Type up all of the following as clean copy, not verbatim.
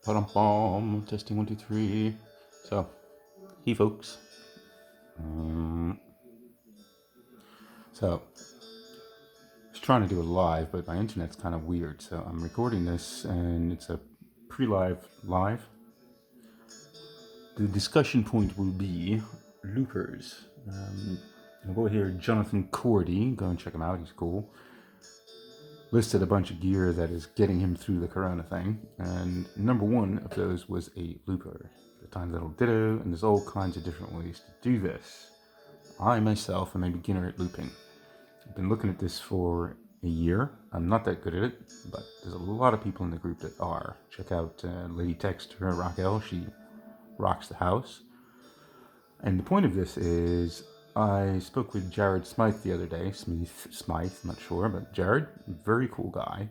Ba-dum-bum. Testing 1, 2, 3. So, hey folks. So, I was trying to do it live, but my internet's kind of weird. So I'm recording this, and it's a pre-live live. The discussion point will be loopers. A boy here, Jonathan Cordy. Go and check him out. He's cool. Listed a bunch of gear that is getting him through the corona thing, and number one of those was a looper, the tiny little ditto, and there's all kinds of different ways to do this. I myself am a beginner at looping. I've been looking at this for a year. I'm not that good at it, but there's a lot of people in the group that are. Check out Lady Texter Raquel. She rocks the house. And the point of this is, I spoke with Jared Smythe the other day. Smythe, not sure, but Jared, very cool guy,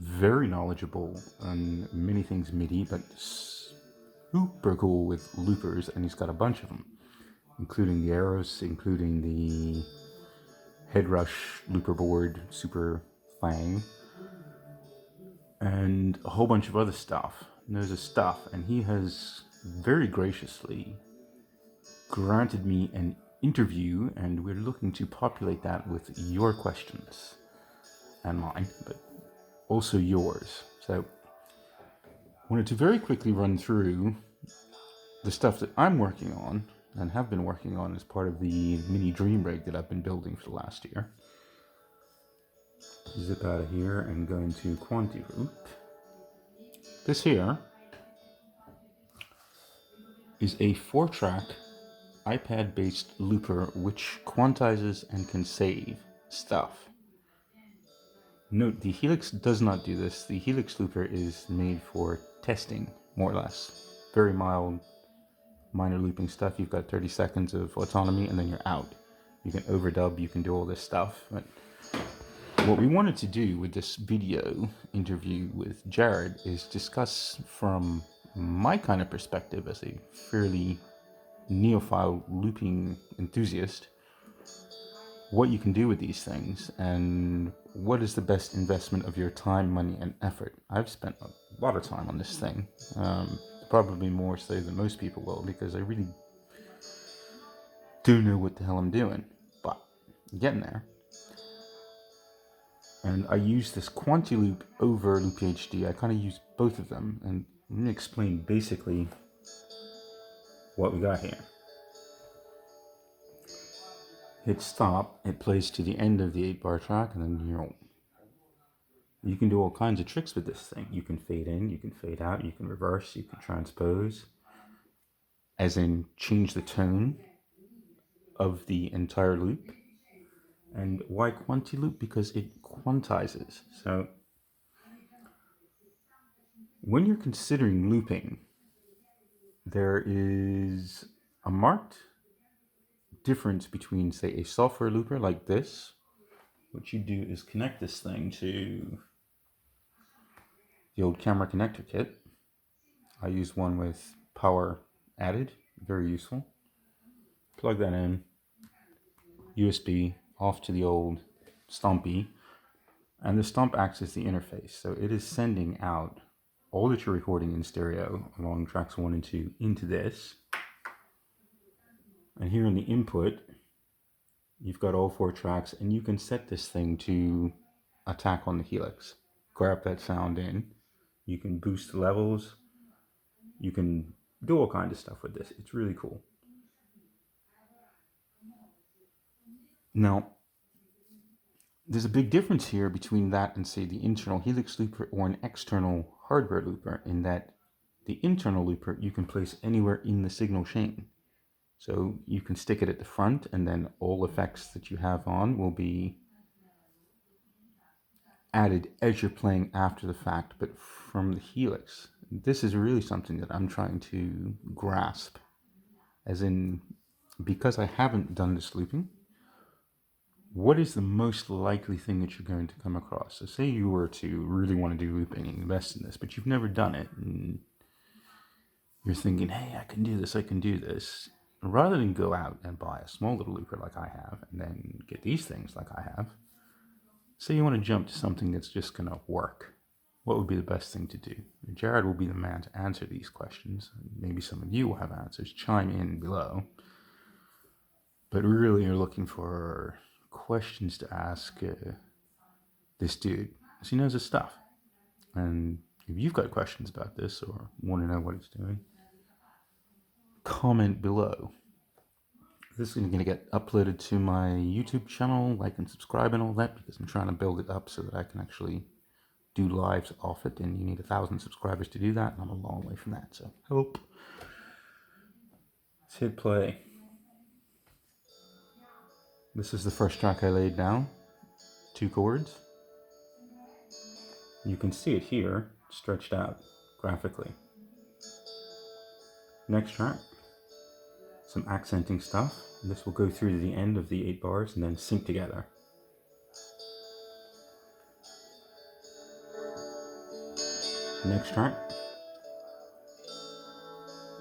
very knowledgeable on many things MIDI, but super cool with loopers, and he's got a bunch of them, including the arrows, including the Headrush looper board, Super Fang, and a whole bunch of other stuff. Knows his stuff, and he has very graciously granted me an interview, and we're looking to populate that with your questions and mine, but also yours. So I wanted to very quickly run through the stuff that I'm working on and have been working on as part of the mini dream rig that I've been building for the last year. Zip out of here and go into Quantiloop. This here is a 4-track iPad-based looper which quantizes and can save stuff. Note, the Helix does not do this. The Helix looper is made for testing, more or less. Very mild, minor looping stuff. You've got 30 seconds of autonomy and then you're out. You can overdub, you can do all this stuff. But what we wanted to do with this video interview with Jared is discuss from my kind of perspective as a fairly neophile looping enthusiast what you can do with these things and what is the best investment of your time, money, and effort. I've spent a lot of time on this thing, probably more so than most people will, because I really do know what the hell I'm doing, but I'm getting there. And I use this Quantiloop over Loop HD. I kind of use both of them, and I'm going to explain basically what we got here. Hit stop, it plays to the end of the 8-bar track, and then you can do all kinds of tricks with this thing. You can fade in, you can fade out, you can reverse, you can transpose, as in change the tone of the entire loop. And why Quantiloop? Because it quantizes. So when you're considering looping, there is a marked difference between, say, a software looper like this. What you do is connect this thing to the old camera connector kit. I use one with power added, very useful. Plug that in, USB off to the old Stompy, and the Stomp acts as the interface. So it is sending out all that you're recording in stereo along tracks 1 and 2 into this. And here in the input, you've got all 4 tracks, and you can set this thing to attack on the Helix. Grab that sound in. You can boost the levels. You can do all kinds of stuff with this. It's really cool. Now, there's a big difference here between that and, say, the internal Helix looper or an external hardware looper, in that the internal looper you can place anywhere in the signal chain. So you can stick it at the front, and then all effects that you have on will be added as you're playing after the fact, but from the Helix. This is really something that I'm trying to grasp, as in, because I haven't done this looping, what is the most likely thing that you're going to come across? So say you were to really want to do looping and invest in this, but you've never done it, and you're thinking, hey, I can do this, I can do this. Rather than go out and buy a small little looper like I have, and then get these things like I have, say you want to jump to something that's just going to work. what would be the best thing to do? Jared will be the man to answer these questions. Maybe some of you will have answers. Chime in below. But really, you're looking for questions to ask this dude, because he knows his stuff. And if you've got questions about this or want to know what he's doing, comment below. This is going to get uploaded to my YouTube channel. Like and subscribe and all that, because I'm trying to build it up so that I can actually do lives off it, and you need 1,000 subscribers to do that, and I'm a long way from that, so help. Let's hit play. This is the first track I laid down, 2 chords. You can see it here, stretched out graphically. Next track, some accenting stuff. This will go through to the end of the 8 bars and then sync together. Next track,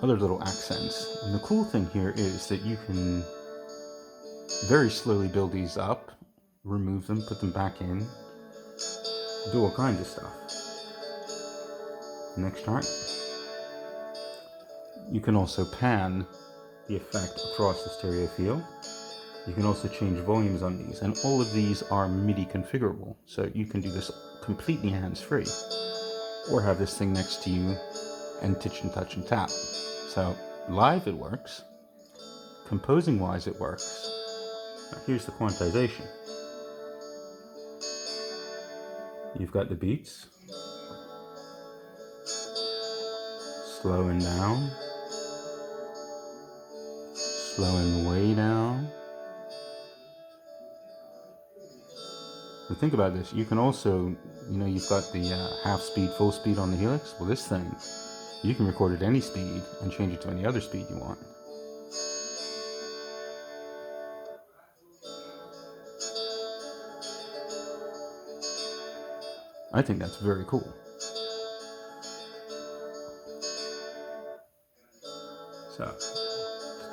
other little accents. And the cool thing here is that you can very slowly build these up, remove them, put them back in, do all kinds of stuff. Next track, you can also pan the effect across the stereo field. You can also change volumes on these, and all of these are MIDI configurable, so you can do this completely hands-free, or have this thing next to you and touch and touch and tap. So live it works, composing wise it works. Now here's the quantization. You've got the beats, slowing down, slowing way down. But think about this, you can also, you've got the half speed, full speed on the Helix. Well, this thing, you can record at any speed and change it to any other speed you want. I think that's very cool. So,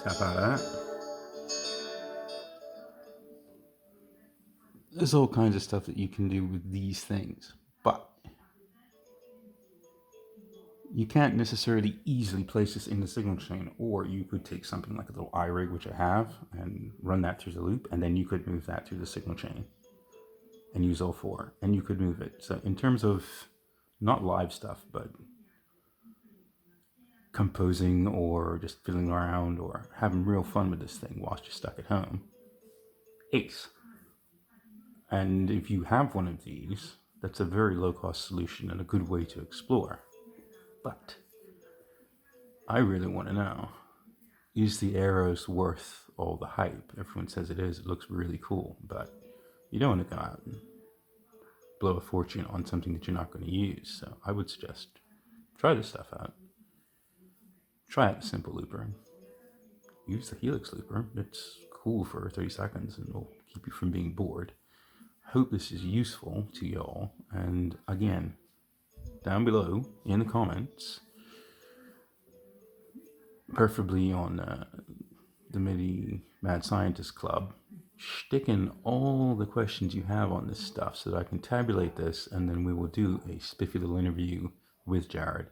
tap out of that. There's all kinds of stuff that you can do with these things, but you can't necessarily easily place this in the signal chain, or you could take something like a little iRig, which I have, and run that through the loop, and then you could move that through the signal chain and use all 4, and you could move it. So in terms of not live stuff, but composing or just fiddling around or having real fun with this thing whilst you're stuck at home, ace. And if you have one of these, that's a very low-cost solution and a good way to explore. But I really want to know, is the Aeros worth all the hype? Everyone says it is. It looks really cool, but you don't want to go out and blow a fortune on something that you're not going to use. So I would suggest try this stuff out. Try out the simple looper. Use the Helix looper. It's cool for 30 seconds and will keep you from being bored. I hope this is useful to y'all. And again, down below in the comments, preferably on the Midi Mad Scientists Club, stick in all the questions you have on this stuff so that I can tabulate this, and then we will do a spiffy little interview with Jared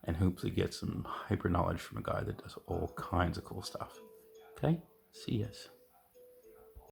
and hopefully get some hyper knowledge from a guy that does all kinds of cool stuff. Okay? See yas.